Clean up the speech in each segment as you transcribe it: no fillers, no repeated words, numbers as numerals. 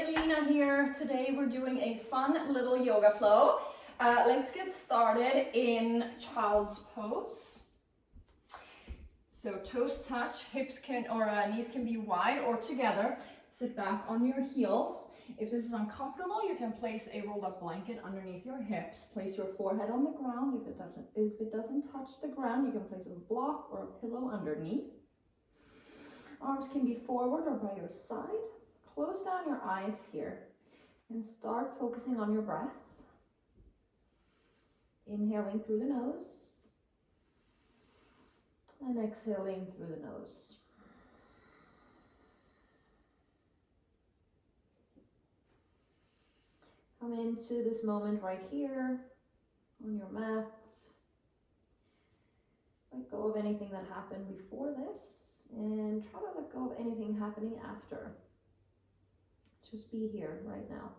Elina here. Today we're doing a fun little yoga flow. Let's get started in child's pose. So toes touch, hips can or knees can be wide or together. Sit back on your heels. If this is uncomfortable, you can place a rolled up blanket underneath your hips. Place your forehead on the ground. If it doesn't touch the ground, you can place a block or a pillow underneath. Arms can be forward or by your side. Close down your eyes here and start focusing on your breath. Inhaling through the nose and exhaling through the nose. Come into this moment right here on your mats. Let go of anything that happened before this and try to let go of anything happening after. Just be here right now.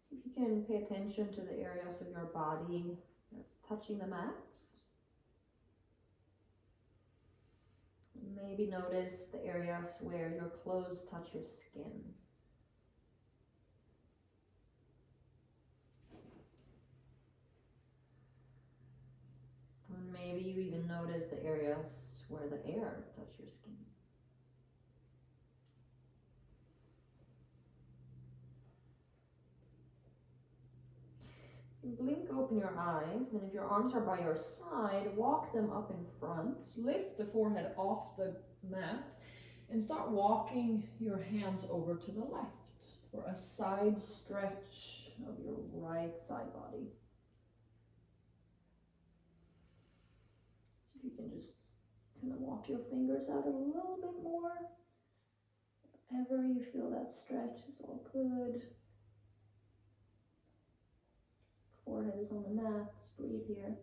See if you can pay attention to the areas of your body that's touching the mats. Maybe notice the areas where your clothes touch your skin. And maybe you even notice the areas where the air touches your skin. Blink open your eyes, and if your arms are by your side, walk them up in front. Lift the forehead off the mat and start walking your hands over to the left for a side stretch of your right side body. So if you can just kind of walk your fingers out a little bit more. Whenever you feel that stretch is all good. Forehead is on the mats, breathe here.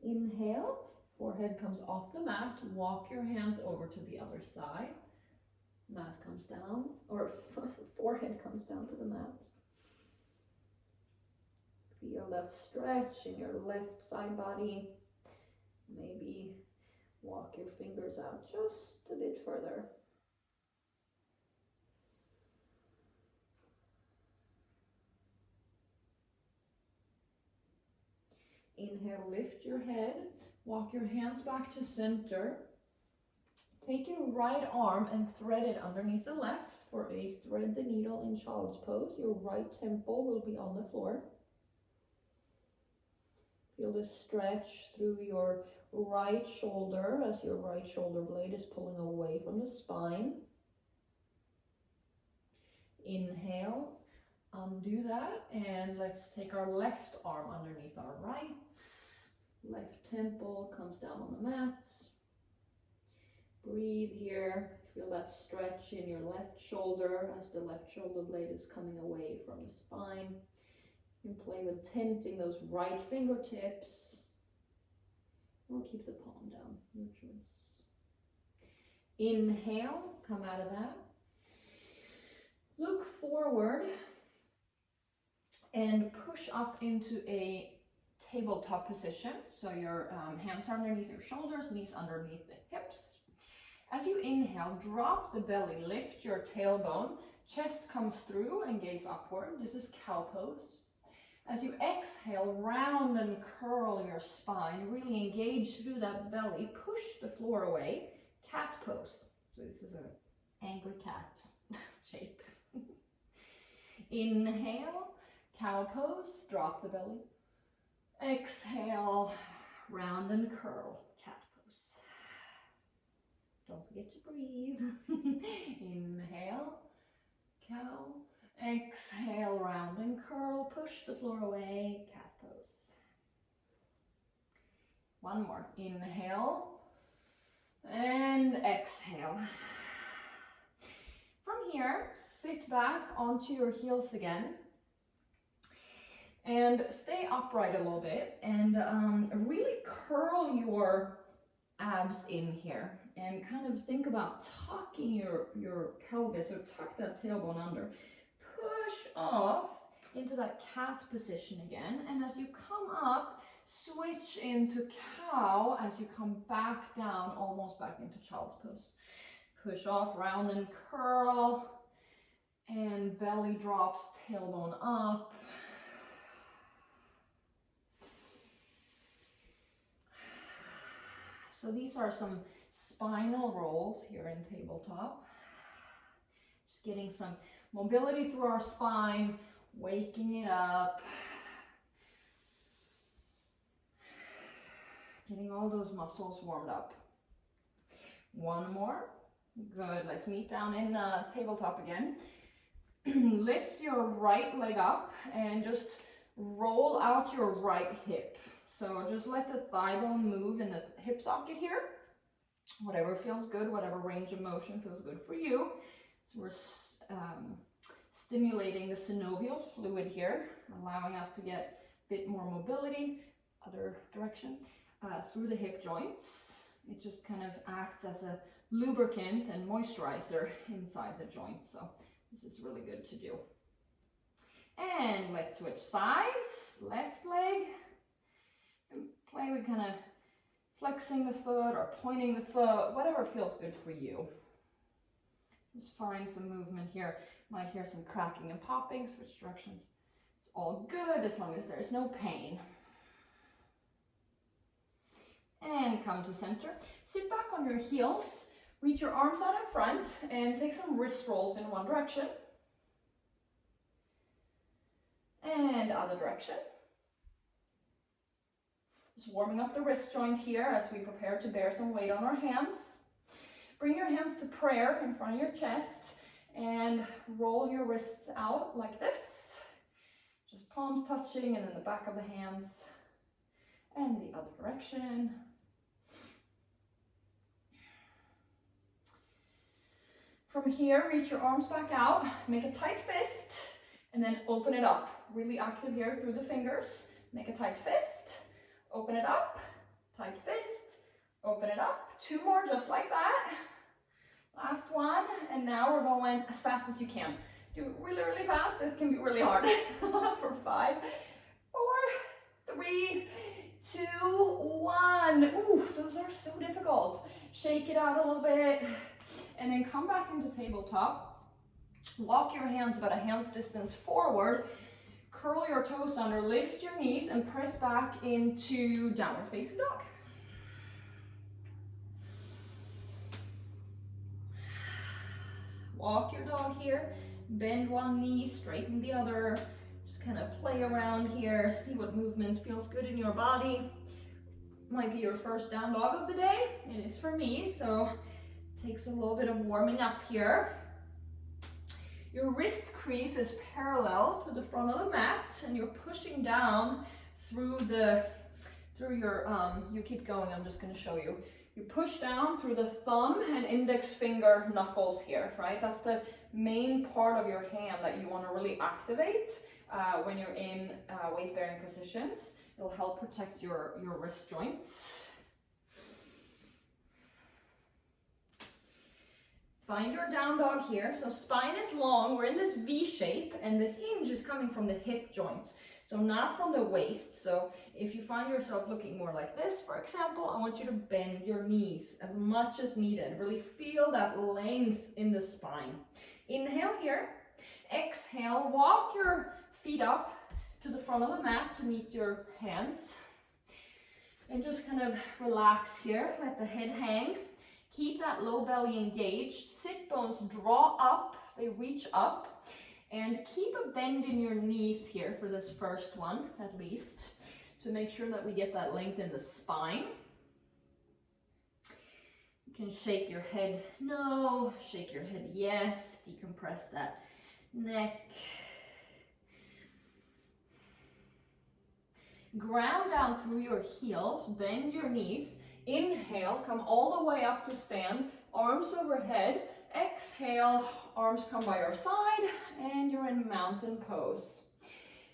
Inhale, forehead comes off the mat, walk your hands over to the other side. Mat comes down, or forehead comes down to the mat. Feel that stretch in your left side body. Maybe walk your fingers out just a bit further. Inhale, lift your head, walk your hands back to center. Take your right arm and thread it underneath the left for a thread the needle in child's pose. Your right temple will be on the floor. Feel the stretch through your right shoulder as your right shoulder blade is pulling away from the spine. Inhale. Undo that, and let's take our left arm underneath our right. Left temple comes down on the mats. Breathe here. Feel that stretch in your left shoulder as the left shoulder blade is coming away from the spine. You can play with tenting those right fingertips or keep the palm down, your choice. Inhale, come out of that. Look forward and push up into a tabletop position. So your hands are underneath your shoulders, knees underneath the hips. As you inhale, drop the belly, lift your tailbone, chest comes through and gaze upward. This is cow pose. As you exhale, round and curl your spine, really engage through that belly, push the floor away, cat pose. So this is an angry cat shape. Inhale. Cow pose, drop the belly. Exhale, round and curl, cat pose. Don't forget to breathe. Inhale, cow. Exhale, round and curl, push the floor away, cat pose. One more. Inhale and exhale. From here, sit back onto your heels again. And stay upright a little bit and really curl your abs in here and kind of think about tucking your pelvis, or tuck that tailbone under. Push off into that cat position again. And as you come up, switch into cow as you come back down, almost back into child's pose. Push off, round and curl, and belly drops, tailbone up. So these are some spinal rolls here in tabletop. Just getting some mobility through our spine, waking it up. Getting all those muscles warmed up. One more. Good. Let's meet down in tabletop again. Lift your right leg up and just roll out your right hip. So just let the thigh bone move in the hip socket here. Whatever feels good, whatever range of motion feels good for you. So we're stimulating the synovial fluid here, allowing us to get a bit more mobility, other direction, through the hip joints. It just kind of acts as a lubricant and moisturizer inside the joint. So this is really good to do. And let's switch sides, left leg. And play with kind of flexing the foot or pointing the foot, whatever feels good for you. Just find some movement here. Might hear some cracking and popping, switch directions. It's all good as long as there's no pain. And come to center. Sit back on your heels, reach your arms out in front, and take some wrist rolls in one direction. And other direction. Just warming up the wrist joint here as we prepare to bear some weight on our hands. Bring your hands to prayer in front of your chest and roll your wrists out like this. Just palms touching and then the back of the hands and the other direction. From here, reach your arms back out, make a tight fist, and then open it up. Really active here through the fingers. Make a tight fist. Open it up, tight fist, open it up. Two more just like that. Last one, and now we're going as fast as you can. Do it really, really fast. This can be really hard. For 5, 4, 3, 2, 1. Ooh, those are so difficult. Shake it out a little bit, and then come back into tabletop. Walk your hands about a hand's distance forward. Curl your toes under, lift your knees, and press back into downward facing dog. Walk your dog here, bend one knee, straighten the other. Just kind of play around here, see what movement feels good in your body. Might be your first down dog of the day. It is for me, so it takes a little bit of warming up here. Your wrist crease is parallel to the front of the mat, and you're pushing down through your, you keep going, I'm just going to show you. You push down through the thumb and index finger knuckles here, right? That's the main part of your hand that you want to really activate when you're in weight-bearing positions. It'll help protect your wrist joints. Find your down dog here. So spine is long, we're in this V shape, and the hinge is coming from the hip joint. So not from the waist. So if you find yourself looking more like this, for example, I want you to bend your knees as much as needed. Really feel that length in the spine. Inhale here. Exhale, walk your feet up to the front of the mat to meet your hands. And just kind of relax here, let the head hang. Keep that low belly engaged. Sit bones draw up, they reach up. And keep a bend in your knees here for this first one, at least, to make sure that we get that length in the spine. You can shake your head no, shake your head yes, decompress that neck. Ground down through your heels, bend your knees. Inhale, come all the way up to stand, arms overhead. Exhale, arms come by your side, and you're in mountain pose.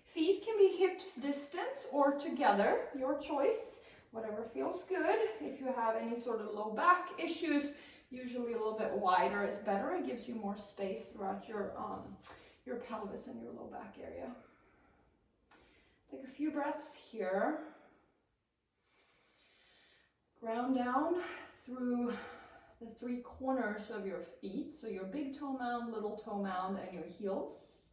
Feet can be hips distance or together, your choice, whatever feels good. If you have any sort of low back issues, usually a little bit wider is better. It gives you more space throughout your pelvis and your low back area. Take a few breaths here. Ground down through the three corners of your feet. So your big toe mound, little toe mound, and your heels.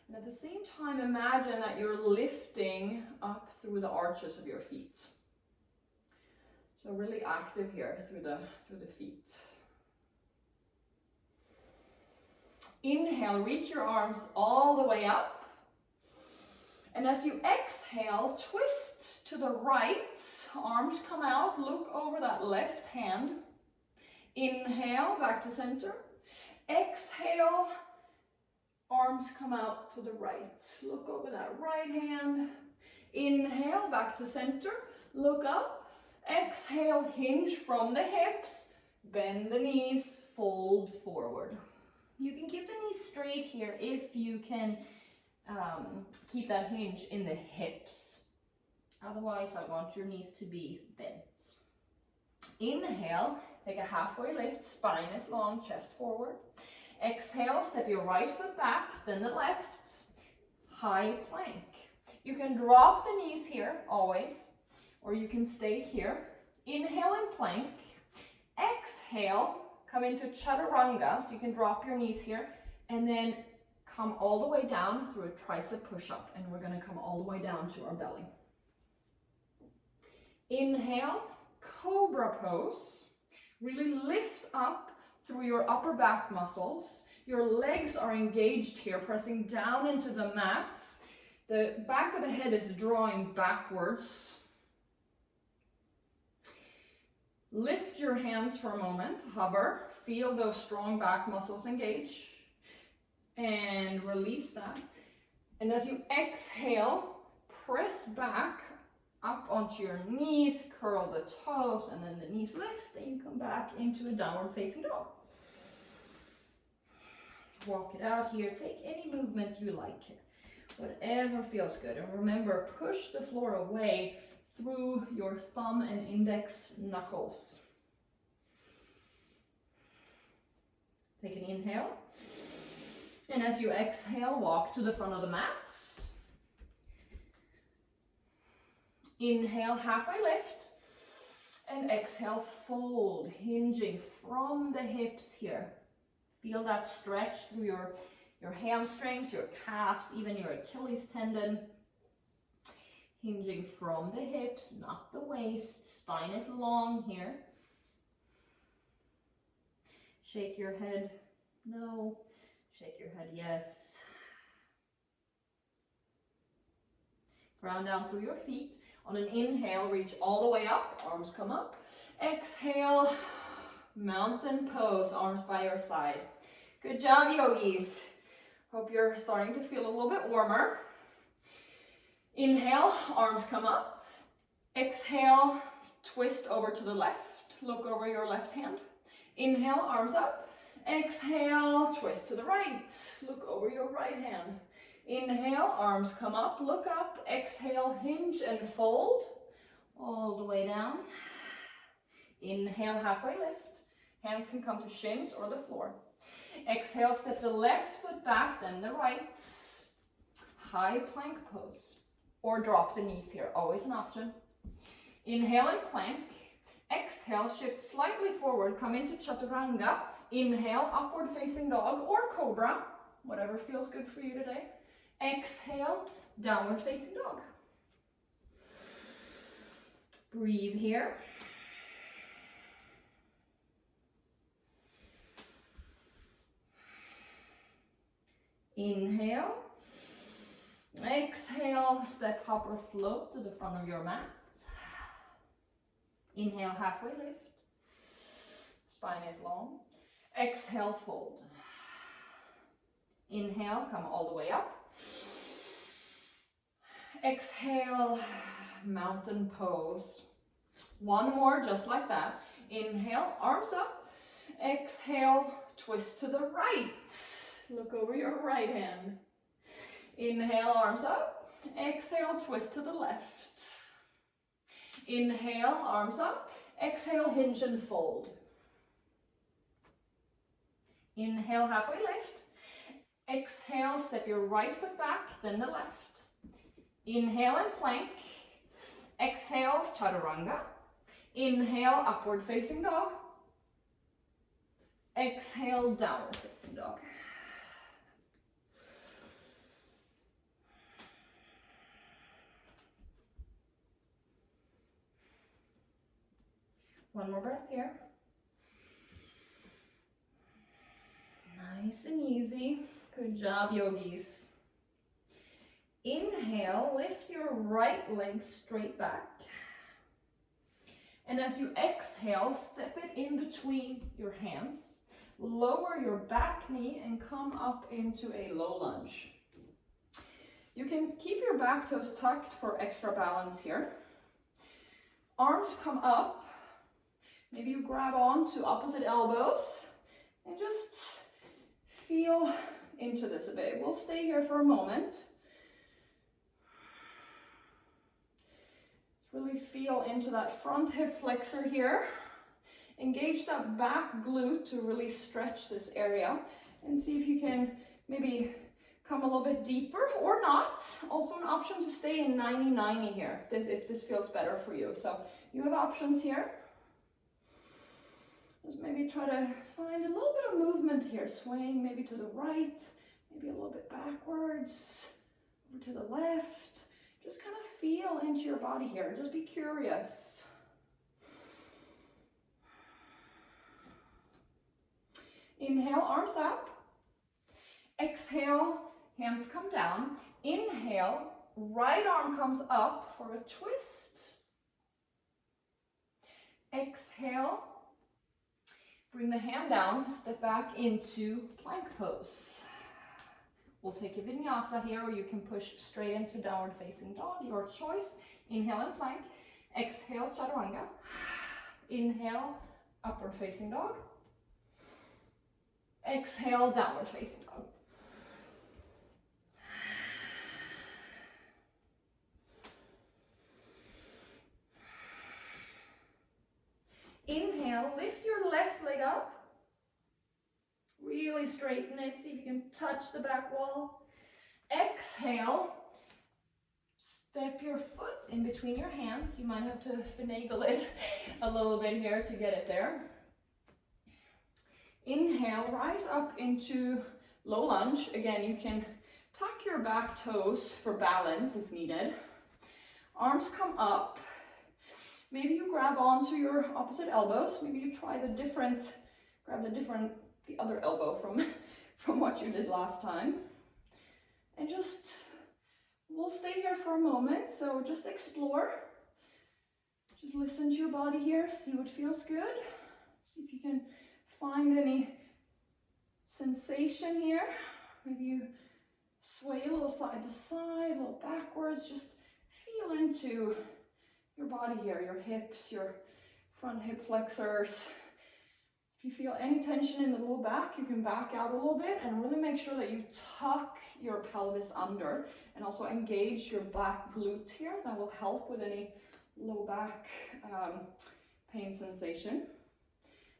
And at the same time, imagine that you're lifting up through the arches of your feet. So really active here through the feet. Inhale, reach your arms all the way up. And as you exhale, twist to the right, arms come out, look over that left hand. Inhale, back to center. Exhale, arms come out to the right. Look over that right hand. Inhale, back to center. Look up. Exhale, hinge from the hips. Bend the knees, fold forward. You can keep the knees straight here if you can keep that hinge in the hips. Otherwise, I want your knees to be bent. Inhale, take a halfway lift, spine is long, chest forward. Exhale, step your right foot back, then the left, high plank. You can drop the knees here, always, or you can stay here. Inhale in plank. Exhale, come into chaturanga, so you can drop your knees here, and then come all the way down through a tricep push-up, and we're going to come all the way down to our belly. Inhale, Cobra Pose. Really lift up through your upper back muscles. Your legs are engaged here, pressing down into the mat. The back of the head is drawing backwards. Lift your hands for a moment, hover, feel those strong back muscles engage, and release that. And as you exhale, press back up onto your knees, curl the toes, and then the knees lift, and you come back into a downward facing dog. Walk it out here, take any movement you like here, whatever feels good. And remember, push the floor away through your thumb and index knuckles. Take an inhale. And as you exhale, walk to the front of the mat. Inhale, halfway lift. And exhale, fold, hinging from the hips here. Feel that stretch through your hamstrings, your calves, even your Achilles tendon. Hinging from the hips, not the waist. Spine is long here. Shake your head, no. Shake your head, yes. Ground down through your feet. On an inhale, reach all the way up, arms come up. Exhale, mountain pose, arms by your side. Good job, yogis. Hope you're starting to feel a little bit warmer. Inhale, arms come up. Exhale, twist over to the left. Look over your left hand. Inhale, arms up. Exhale, twist to the right. Look over your right hand. Inhale, arms come up, look up. Exhale, hinge and fold all the way down. Inhale, halfway lift. Hands can come to shins or the floor. Exhale, step the left foot back, then the right. High plank pose. Or drop the knees here, always an option. Inhale in plank. Exhale, shift slightly forward, come into chaturanga. Inhale, upward facing dog or cobra, whatever feels good for you today. Exhale, downward facing dog. Breathe here. Inhale. Exhale, step, hop, or float to the front of your mat. Inhale, halfway lift. Spine is long. Exhale, fold. Inhale, come all the way up. Exhale, mountain pose. One more, just like that. Inhale, arms up. Exhale, twist to the right. Look over your right hand. Inhale, arms up. Exhale, twist to the left. Inhale, arms up. Exhale, hinge and fold. Inhale, halfway lift. Exhale, step your right foot back, then the left. Inhale and plank. Exhale, chaturanga. Inhale, upward facing dog. Exhale, downward facing dog. One more breath here. Nice and easy. Good job, yogis. Inhale, lift your right leg straight back. And as you exhale, step it in between your hands. Lower your back knee and come up into a low lunge. You can keep your back toes tucked for extra balance here. Arms come up. Maybe you grab on to opposite elbows and just feel into this a bit. We'll stay here for a moment. Really feel into that front hip flexor here. Engage that back glute to really stretch this area and see if you can maybe come a little bit deeper or not. Also an option to stay in 90-90 here if this feels better for you. So you have options here. Just maybe try to find a little bit of movement here, swaying maybe to the right, maybe a little bit backwards, over to the left. Just kind of feel into your body here. Just be curious. Inhale, arms up. Exhale, hands come down. Inhale, right arm comes up for a twist. Exhale, bring the hand down, step back into plank pose. We'll take a vinyasa here, or you can push straight into downward facing dog, your choice. Inhale and plank. Exhale, chaturanga. Inhale, upward facing dog. Exhale, downward facing dog. Inhale, lift your left leg up. Really straighten it, see if you can touch the back wall. Exhale, step your foot in between your hands. You might have to finagle it a little bit here to get it there. Inhale, rise up into low lunge. Again, you can tuck your back toes for balance if needed. Arms come up. Maybe you grab onto your opposite elbows. Maybe you try grab the other elbow from what you did last time. And we'll stay here for a moment. So just explore. Just listen to your body here. See what feels good. See if you can find any sensation here. Maybe you sway a little side to side, a little backwards. Just feel into your body here, your hips, your front hip flexors. If you feel any tension in the low back, you can back out a little bit and really make sure that you tuck your pelvis under and also engage your back glute here. That will help with any low back pain sensation.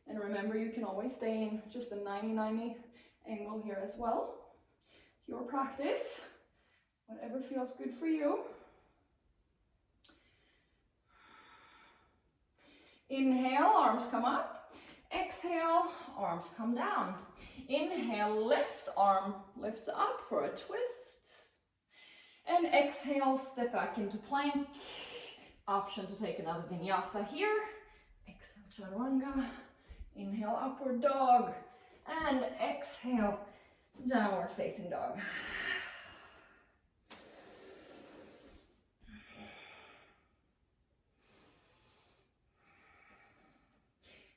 And remember, you can always stay in just a 90-90 angle here as well. It's your practice, whatever feels good for you. Inhale, arms come up. Exhale, arms come down. Inhale, left arm lifts up for a twist. And exhale, step back into plank. Option to take another vinyasa here. Exhale, chaturanga. Inhale, upward dog. And exhale, downward facing dog.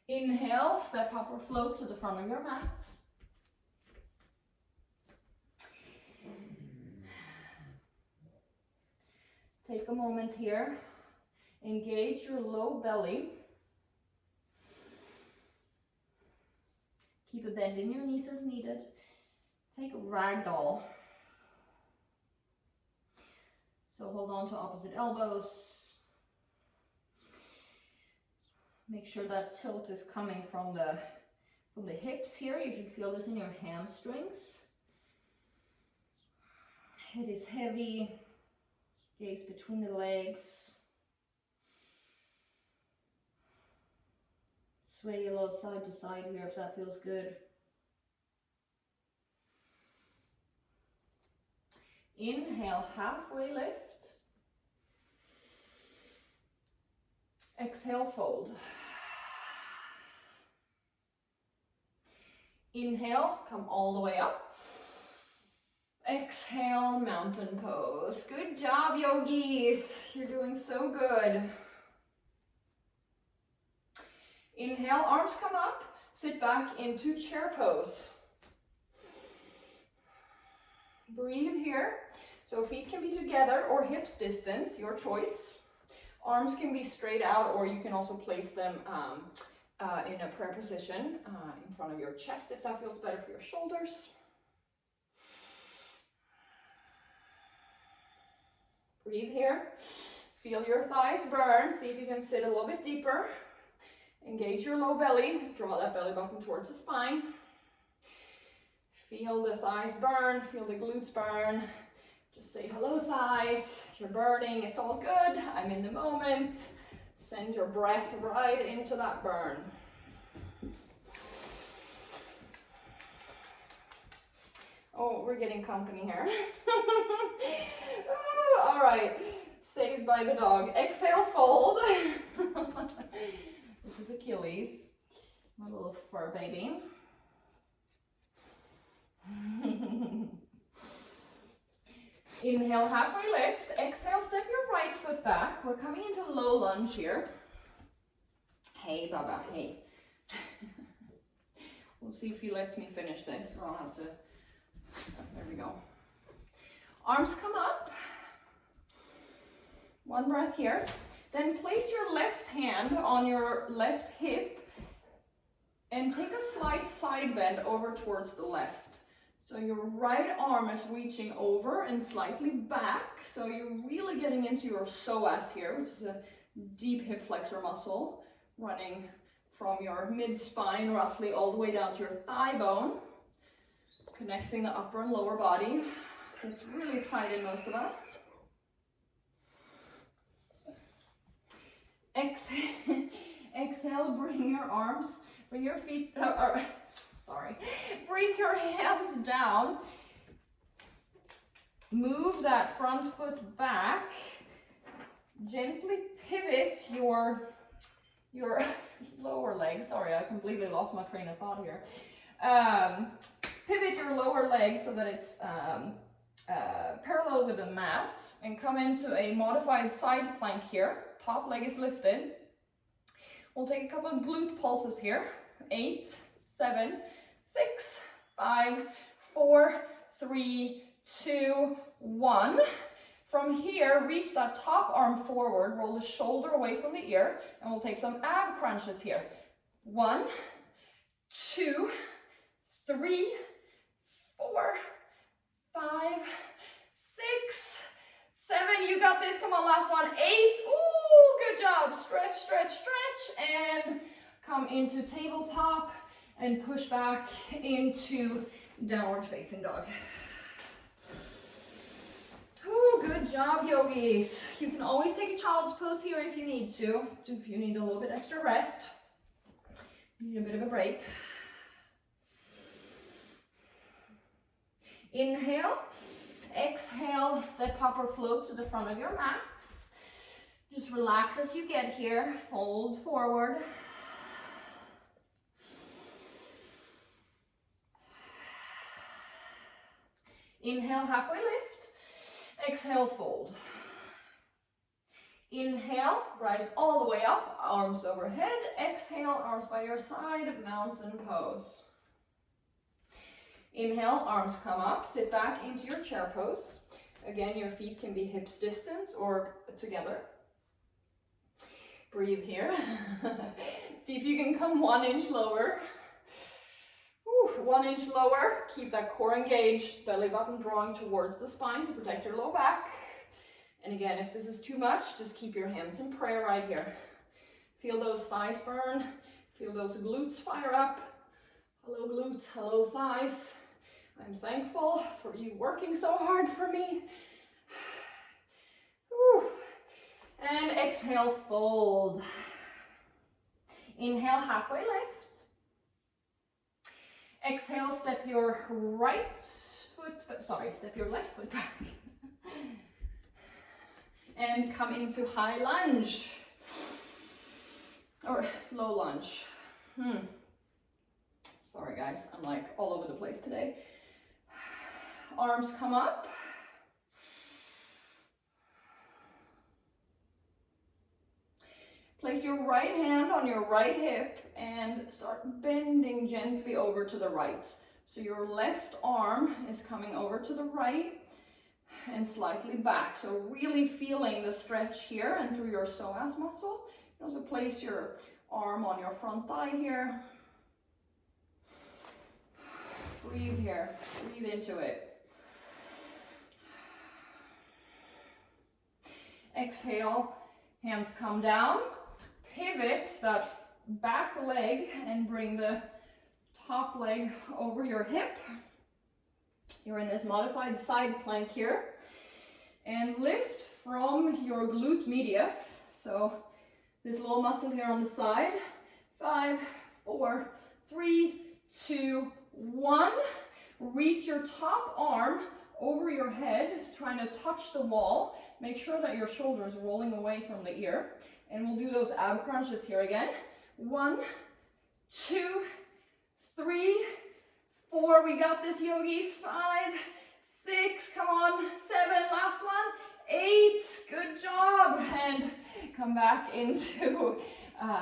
Inhale, step up or float to the front of your mat. Take a moment here. Engage your low belly. Keep a bend in your knees as needed. Take a ragdoll. So hold on to opposite elbows. Make sure that tilt is coming from the hips here. You should feel this in your hamstrings. Head is heavy. Gaze between the legs. Sway a little side to side here if that feels good. Inhale, halfway lift. Exhale, fold. Inhale, come all the way up. Exhale, mountain pose. Good job, yogis. You're doing so good. Inhale, arms come up. Sit back into chair pose. Breathe here. So feet can be together or hips distance, your choice. Arms can be straight out, or you can also place them in a prayer position in front of your chest if that feels better for your shoulders. Breathe here. Feel your thighs burn. See if you can sit a little bit deeper. Engage your low belly. Draw that belly button towards the spine. Feel the thighs burn. Feel the glutes burn. Just say, hello thighs. You're burning. It's all good. I'm in the moment. Send your breath right into that burn. Oh, we're getting company here. Oh, all right, saved by the dog. Exhale, fold. This is Achilles, my little fur baby. Inhale, halfway lift. Exhale, step your right foot back. We're coming into low lunge here. Hey, Baba, hey. We'll see if he lets me finish this, or I'll have to. There we go. Arms come up. One breath here. Then place your left hand on your left hip and take a slight side bend over towards the left. So your right arm is reaching over and slightly back. So you're really getting into your psoas here, which is a deep hip flexor muscle running from your mid-spine roughly all the way down to your thigh bone. Connecting the upper and lower body. It's really tight in most of us. Exhale, bring your arms, bring your feet, bring your hands down. Move that front foot back. Gently pivot your lower leg. Sorry, I completely lost my train of thought here. Pivot your lower leg so that it's parallel with the mat, and come into a modified side plank here. Top leg is lifted. We'll take a couple of glute pulses here. 8, 7, 6, 5, 4, 3, 2, 1. From here, reach that top arm forward, roll the shoulder away from the ear, and we'll take some ab crunches here. 1, 2, 3, 4, 5, 6, 7. You got this. Come on, last one. 8. Ooh, good job. Stretch, stretch, stretch, and come into tabletop and push back into downward facing dog. Ooh, good job, yogis. You can always take a child's pose here if you need to. If you need a little bit extra rest, you need a bit of a break. Inhale, exhale, step up or float to the front of your mats. Just relax as you get here, fold forward. Inhale, halfway lift. Exhale, fold. Inhale, rise all the way up, arms overhead. Exhale, arms by your side, mountain pose. Inhale, arms come up, sit back into your chair pose. Again, your feet can be hips distance or together. Breathe here. See if you can come 1 inch lower. Ooh, 1 inch lower. Keep that core engaged, belly button drawing towards the spine to protect your low back. And again, if this is too much, just keep your hands in prayer right here. Feel those thighs burn. Feel those glutes fire up. Hello glutes, hello thighs. I'm thankful for you working so hard for me. And exhale, fold. Inhale, halfway lift. Exhale, step your step your left foot back. And come into high lunge. Or low lunge. Sorry guys, I'm like all over the place today. Arms come up. Place your right hand on your right hip and start bending gently over to the right. So your left arm is coming over to the right and slightly back. So really feeling the stretch here and through your psoas muscle. You also place your arm on your front thigh here. Breathe here, breathe into it. Exhale, hands come down. Pivot that back leg and bring the top leg over your hip. You're in this modified side plank here. And lift from your glute medius. So this little muscle here on the side. 5, 4, 3, 2, 1. Reach your top arm over your head, trying to touch the wall. Make sure that your shoulder is rolling away from the ear. And we'll do those ab crunches here again. 1, 2, 3, 4. We got this, yogis. 5, 6. Come on. 7. Last one. 8. Good job. And come back into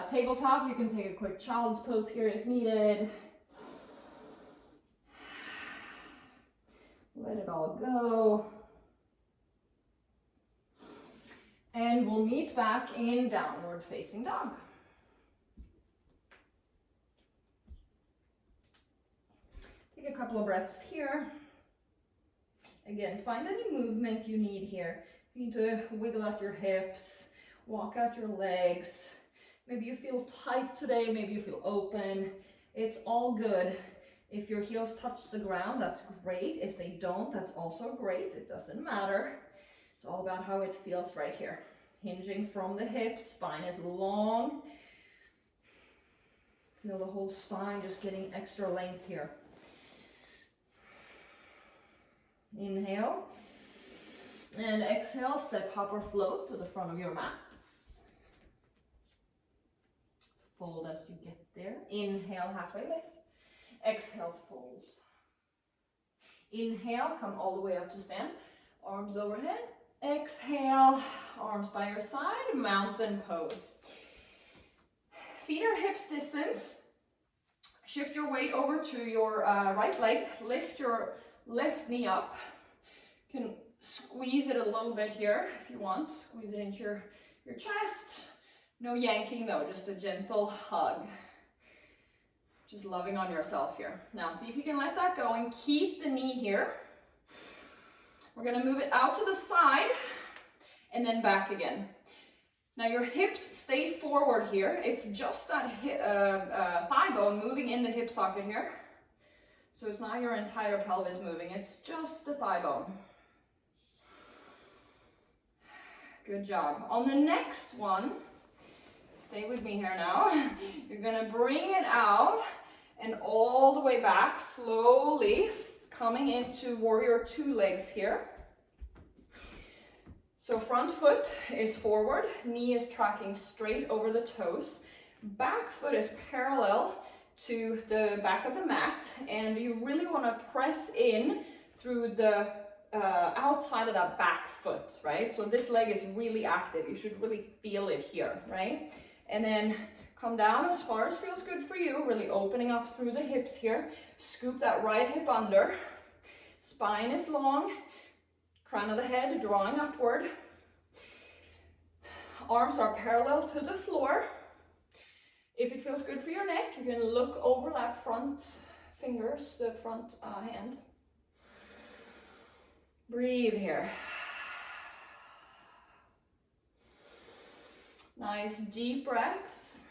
tabletop. You can take a quick child's pose here if needed. Let it all go. And we'll meet back in downward facing dog. Take a couple of breaths here. Again, find any movement you need here. You need to wiggle out your hips, walk out your legs. Maybe you feel tight today, maybe you feel open. It's all good. If your heels touch the ground, that's great. If they don't, that's also great. It doesn't matter. It's all about how it feels right here. Hinging from the hips, spine is long. Feel the whole spine just getting extra length here. Inhale. And exhale, step, hop, or float to the front of your mats. Fold as you get there. Inhale, halfway lift. Exhale, fold. Inhale, come all the way up to stand. Arms overhead. Exhale, arms by your side, mountain pose. Feet are hips distance. Shift your weight over to your right leg. Lift your left knee up. You can squeeze it a little bit here if you want. Squeeze it into your chest. No yanking though, just a gentle hug. Just loving on yourself here. Now see if you can let that go and keep the knee here. We're gonna move it out to the side and then back again. Now your hips stay forward here. It's just that thigh bone moving in the hip socket here. So it's not your entire pelvis moving, it's just the thigh bone. Good job. On the next one, stay with me here now. You're gonna bring it out and all the way back, slowly coming into warrior two legs here. So front foot is forward, knee is tracking straight over the toes. Back foot is parallel to the back of the mat, and you really want to press in through the outside of that back foot, right? So this leg is really active. You should really feel it here, right? And then come down as far as feels good for you, really opening up through the hips here. Scoop that right hip under. Spine is long. Crown of the head drawing upward. Arms are parallel to the floor. If it feels good for your neck, you can look over that front fingers, the front hand. Breathe here. Nice deep breaths.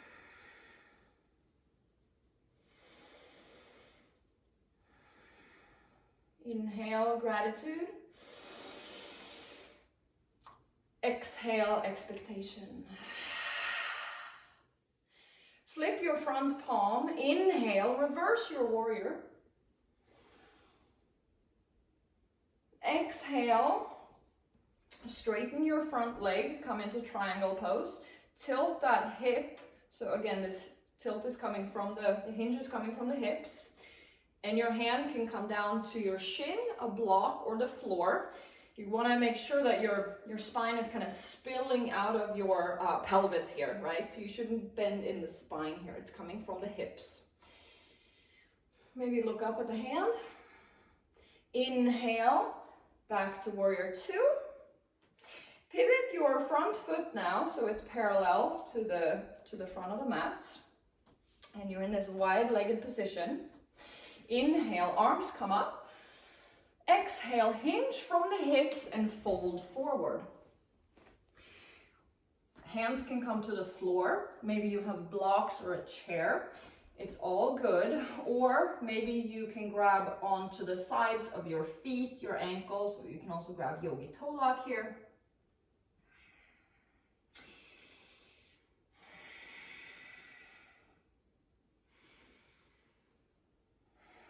Inhale, gratitude. Exhale, expectation. Flip your front palm, inhale, reverse your warrior. Exhale, straighten your front leg, come into triangle pose. Tilt that hip. So again, this tilt is coming from the hinge is coming from the hips. And your hand can come down to your shin, a block, or the floor. You want to make sure that your spine is kind of spilling out of your pelvis here, right? So you shouldn't bend in the spine here. It's coming from the hips. Maybe look up at the hand. Inhale, back to warrior two. Pivot your front foot now, so it's parallel to the front of the mat. And you're in this wide-legged position. Inhale, arms come up. Exhale, hinge from the hips and fold forward. Hands can come to the floor. Maybe you have blocks or a chair. It's all good. Or maybe you can grab onto the sides of your feet, your ankles. So you can also grab yogi toe lock here.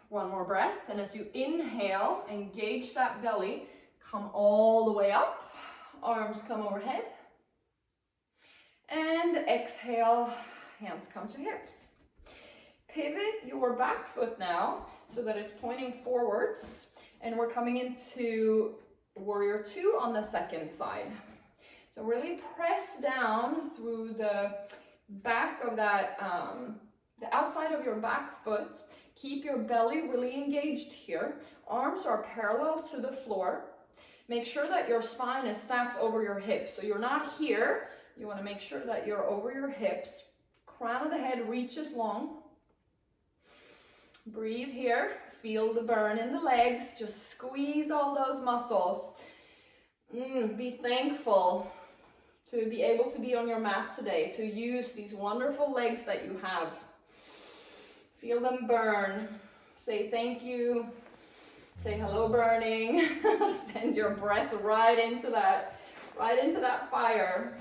One more breath, and as you inhale, engage that belly, come all the way up, arms come overhead, and exhale, hands come to hips. Pivot your back foot now, so that it's pointing forwards, and we're coming into warrior two on the second side. So really press down through the back of that, the outside of your back foot. Keep your belly really engaged here. Arms are parallel to the floor. Make sure that your spine is stacked over your hips. So you're not here. You want to make sure that you're over your hips. Crown of the head reaches long. Breathe here. Feel the burn in the legs. Just squeeze all those muscles. Be thankful to be able to be on your mat today, to use these wonderful legs that you have. Feel them burn. Say thank you. Say hello, burning. Send your breath right into that fire.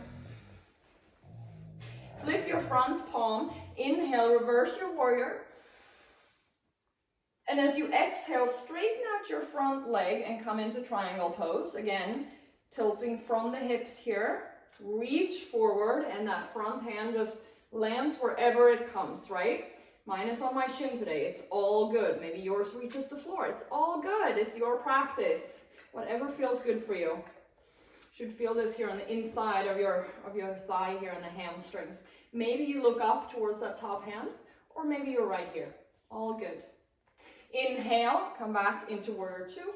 Flip your front palm. Inhale, reverse your warrior. And as you exhale, straighten out your front leg and come into triangle pose. Again, tilting from the hips here. Reach forward, and that front hand just lands wherever it comes, right? Mine is on my shin today. It's all good. Maybe yours reaches the floor. It's all good. It's your practice. Whatever feels good for you. You should feel this here on the inside of your thigh here and the hamstrings. Maybe you look up towards that top hand, or maybe you're right here. All good. Inhale, come back into warrior two.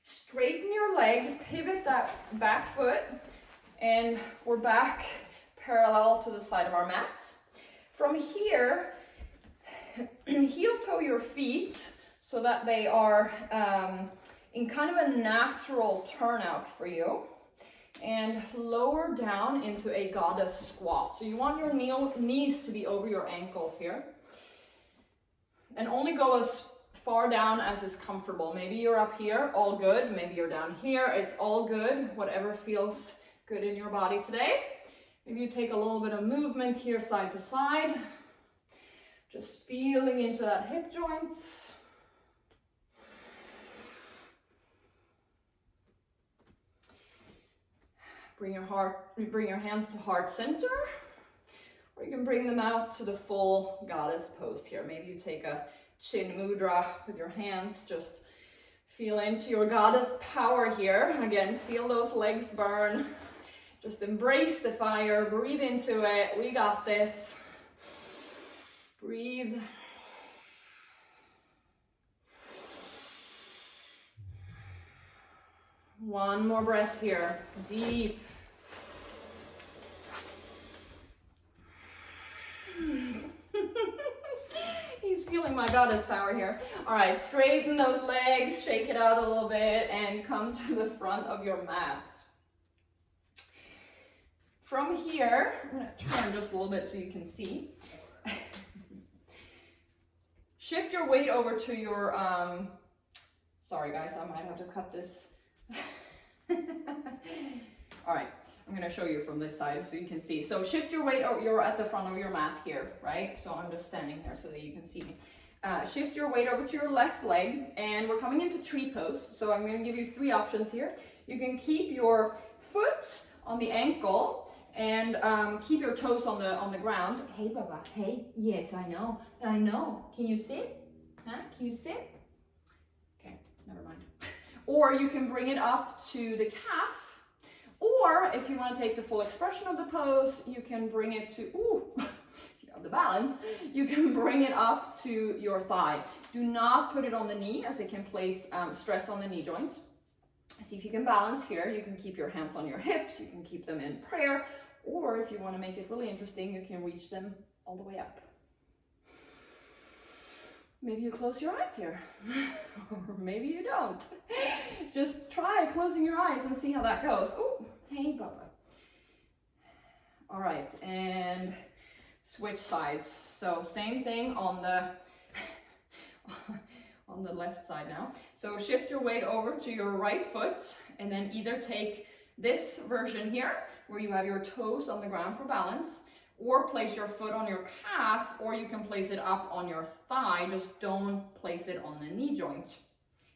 Straighten your leg, pivot that back foot, and we're back parallel to the side of our mat. From here, heel toe your feet so that they are in kind of a natural turnout for you. And lower down into a goddess squat. So you want your knees to be over your ankles here. And only go as far down as is comfortable. Maybe you're up here, all good. Maybe you're down here, it's all good. Whatever feels good in your body today. Maybe you take a little bit of movement here side to side. Just feeling into that hip joints. Bring your hands to heart center. Or you can bring them out to the full goddess pose here. Maybe you take a chin mudra with your hands. Just feel into your goddess power here. Again, feel those legs burn. Just embrace the fire, breathe into it. We got this. Breathe. One more breath here. Deep. He's feeling my goddess power here. All right, straighten those legs, shake it out a little bit, and come to the front of your mat. From here, I'm going to turn just a little bit so you can see. Shift your weight over to your, sorry guys, I might have to cut this. All right, I'm gonna show you from this side so you can see. So shift your weight, or you're at the front of your mat here, right? So I'm just standing here so that you can see me. Shift your weight over to your left leg, and we're coming into tree pose. So I'm gonna give you 3 options here. You can keep your foot on the ankle and keep your toes on the ground. Hey, Baba, hey, yes, I know. Can you sit? Huh? Can you sit? Okay, never mind. Or you can bring it up to the calf. Or if you want to take the full expression of the pose, you can bring it to, if you have the balance, you can bring it up to your thigh. Do not put it on the knee, as it can place stress on the knee joint. See if you can balance here. You can keep your hands on your hips, you can keep them in prayer, or if you want to make it really interesting, you can reach them all the way up. Maybe you close your eyes here, or maybe you don't. Just try closing your eyes and see how that goes. Oh, hey, Baba. All right, and switch sides. So same thing on the on the left side now. So shift your weight over to your right foot, and then either take this version here, where you have your toes on the ground for balance, or place your foot on your calf, or you can place it up on your thigh. Just don't place it on the knee joint.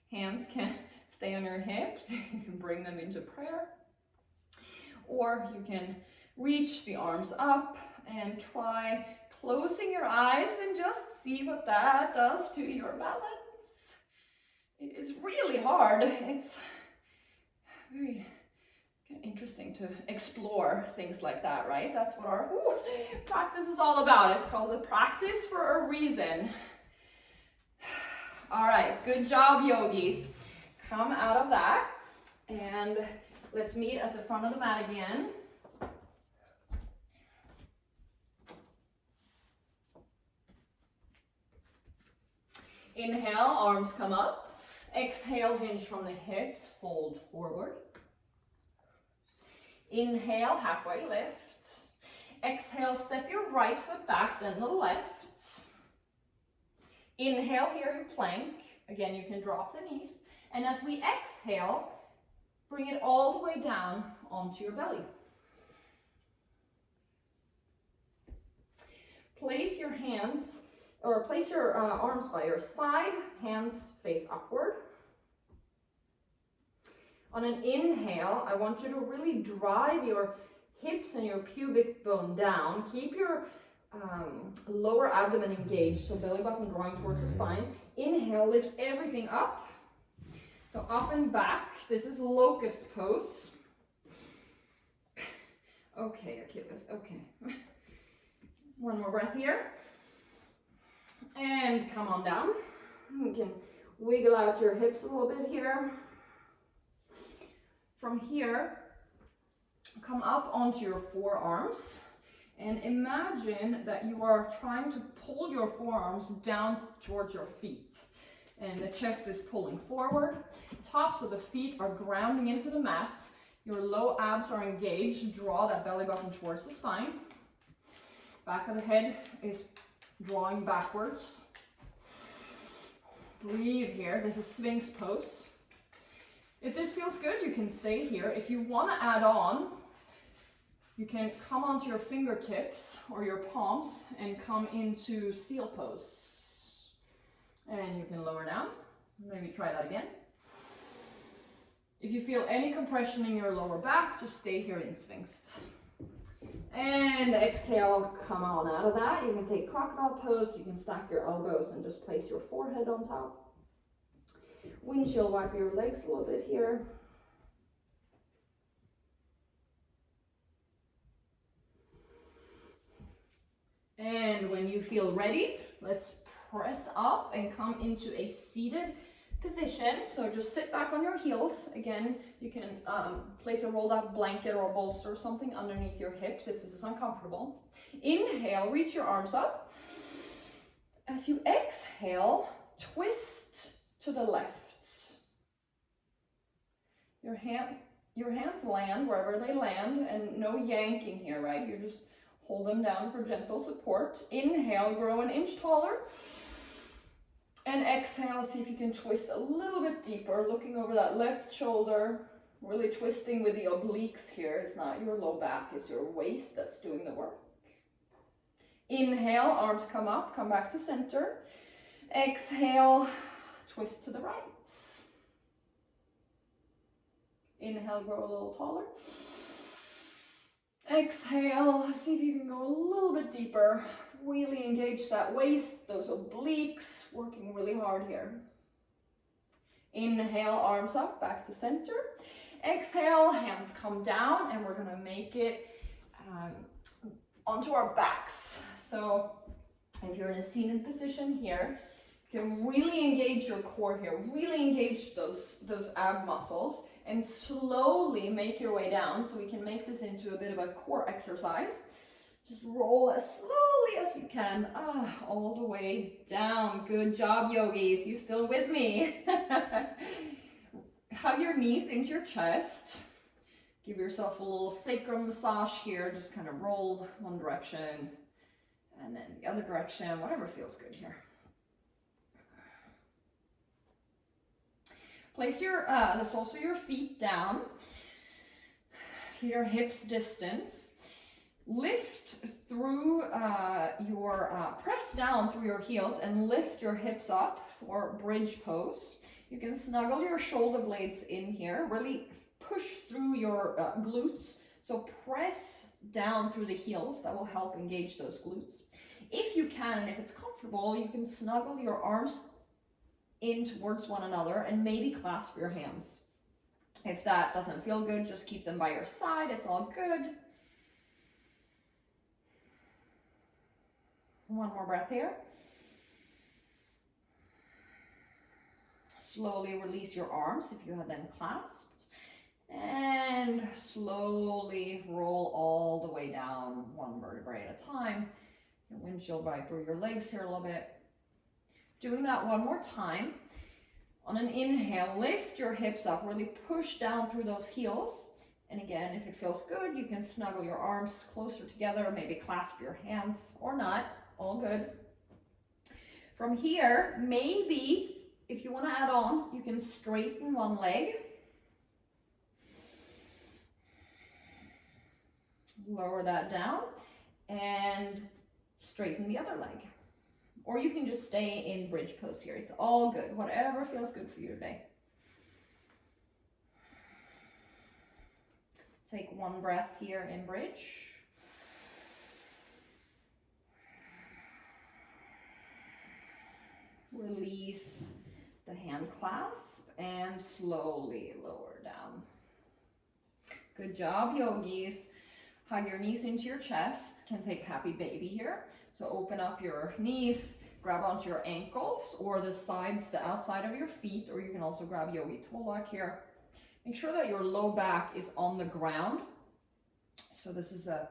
Hands can stay on your hips. You can bring them into prayer. Or you can reach the arms up and try closing your eyes and just see what that does to your balance. It is really hard. It's very interesting to explore things like that, right? That's what our practice is all about. It's called the practice for a reason. All right, good job, yogis. Come out of that, and let's meet at the front of the mat again. Inhale, arms come up. Exhale, hinge from the hips, fold forward. Inhale, halfway lift. Exhale, step your right foot back, then the left. Inhale here in plank. Again, you can drop the knees. And as we exhale, bring it all the way down onto your belly. Place your hands, or place your arms by your side, hands face upward. On an inhale, I want you to really drive your hips and your pubic bone down. Keep your lower abdomen engaged, so belly button drawing towards the spine. Inhale, lift everything up. So up and back. This is Locust Pose. Okay, Achilles, okay. One more breath here. And come on down. You can wiggle out your hips a little bit here. From here, come up onto your forearms and imagine that you are trying to pull your forearms down towards your feet. And the chest is pulling forward. Tops of the feet are grounding into the mat. Your low abs are engaged. Draw that belly button towards the spine. Back of the head is drawing backwards. Breathe here. This is Sphinx pose. If this feels good, you can stay here. If you want to add on, you can come onto your fingertips or your palms and come into seal pose. And you can lower down. Maybe try that again. If you feel any compression in your lower back, just stay here in Sphinx. And exhale, come on out of that. You can take Crocodile Pose. You can stack your elbows and just place your forehead on top. Windshield wipe your legs a little bit here. And when you feel ready, let's press up and come into a seated position. So just sit back on your heels. Again, you can place a rolled up blanket or a bolster or something underneath your hips if this is uncomfortable. Inhale, reach your arms up. As you exhale, twist to the left. Your hands land wherever they land, and no yanking here, right? You just hold them down for gentle support. Inhale, grow an inch taller. And exhale, see if you can twist a little bit deeper, looking over that left shoulder, Really twisting with the obliques here. It's not your low back, it's your waist that's doing the work. Inhale, arms come up, come back to center. Exhale, twist to the right. Inhale, grow a little taller. Exhale, see if you can go a little bit deeper. Really engage that waist, those obliques, working really hard here. Inhale, arms up, back to center. Exhale, hands come down, and we're gonna make it onto our backs. So if you're in a seated position here, you can really engage your core here, really engage those ab muscles, and slowly make your way down. So we can make this into a bit of a core exercise. Just roll as slowly as you can, all the way down. Good job, yogis. You still with me? Hug your knees into your chest. Give yourself a little sacrum massage here. Just kind of roll one direction and then the other direction, whatever feels good here. Place your, this also your feet down. Feet are hips distance. Lift through press down through your heels and lift your hips up for bridge pose. You can snuggle your shoulder blades in here, really push through your glutes. So press down through the heels, that will help engage those glutes. If you can, and if it's comfortable, you can snuggle your arms in towards one another and maybe clasp your hands. If that doesn't feel good, just keep them by your side, it's all good. One more breath here. Slowly release your arms if you have them clasped. And slowly roll all the way down, one vertebrae at a time. Your windshield wiper your legs here a little bit. Doing that one more time. On an inhale, lift your hips up, really push down through those heels. And again, if it feels good, you can snuggle your arms closer together, maybe clasp your hands or not, all good. From here, maybe if you want to add on, you can straighten one leg. Lower that down and straighten the other leg. Or you can just stay in bridge pose here. It's all good, whatever feels good for you today. Take one breath here in bridge. Release the hand clasp and slowly lower down. Good job, yogis. Hug your knees into your chest. Can take happy baby here. So open up your knees, grab onto your ankles or the sides, the outside of your feet, or you can also grab yogi tolak here. Make sure that your low back is on the ground. So this is a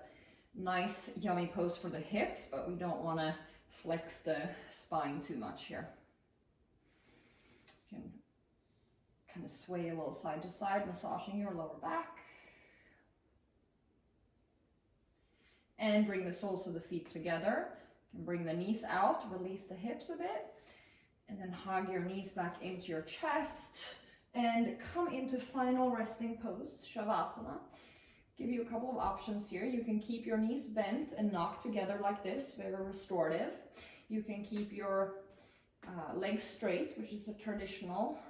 nice, yummy pose for the hips, but we don't want to flex the spine too much here. You can kind of sway a little side to side, massaging your lower back. And bring the soles of the feet together. You can bring the knees out, release the hips a bit, and then hug your knees back into your chest and come into final resting pose, Shavasana. Give you a couple of options here. You can keep your knees bent and knock together like this, very restorative. You can keep your legs straight, which is a traditional,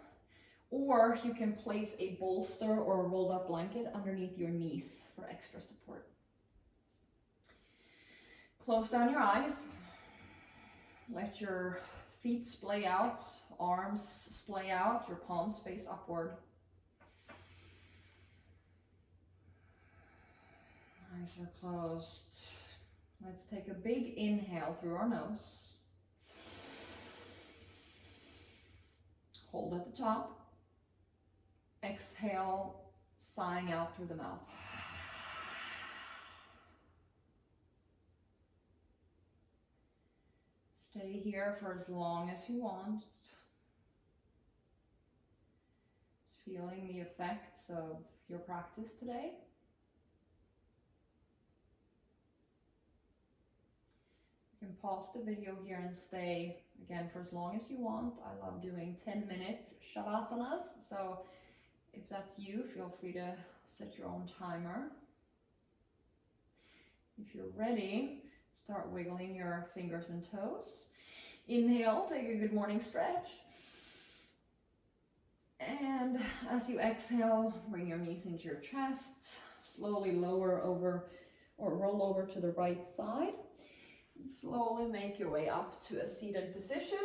or you can place a bolster or a rolled up blanket underneath your knees for extra support. Close down your eyes. Let your feet splay out, arms splay out, your palms face upward. Eyes are closed. Let's take a big inhale through our nose. Hold at the top. Exhale, sighing out through the mouth. Stay here for as long as you want. Just feeling the effects of your practice today. You can pause the video here and stay again for as long as you want. I love doing 10-minute Shavasanas, so If that's you, feel free to set your own timer. If you're ready, start wiggling your fingers and toes. Inhale, take a good morning stretch. And as you exhale, bring your knees into your chest. Slowly lower over or roll over to the right side. And slowly make your way up to a seated position.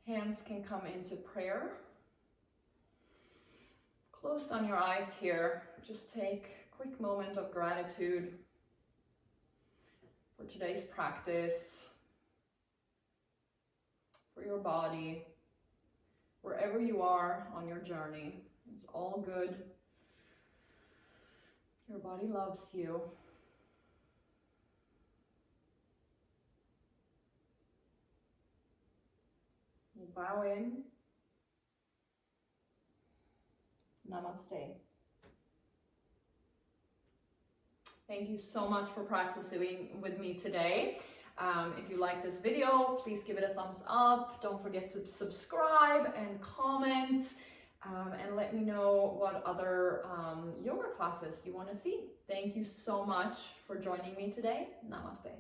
Hands can come into prayer. Close down your eyes here. Just take a quick moment of gratitude for today's practice, for your body, wherever you are on your journey. It's all good. Your body loves you. You bow in. Namaste. Thank you so much for practicing with me today. If you like this video, please give it a thumbs up. Don't forget to subscribe and comment, and let me know what other yoga classes you want to see. Thank you so much for joining me today. Namaste.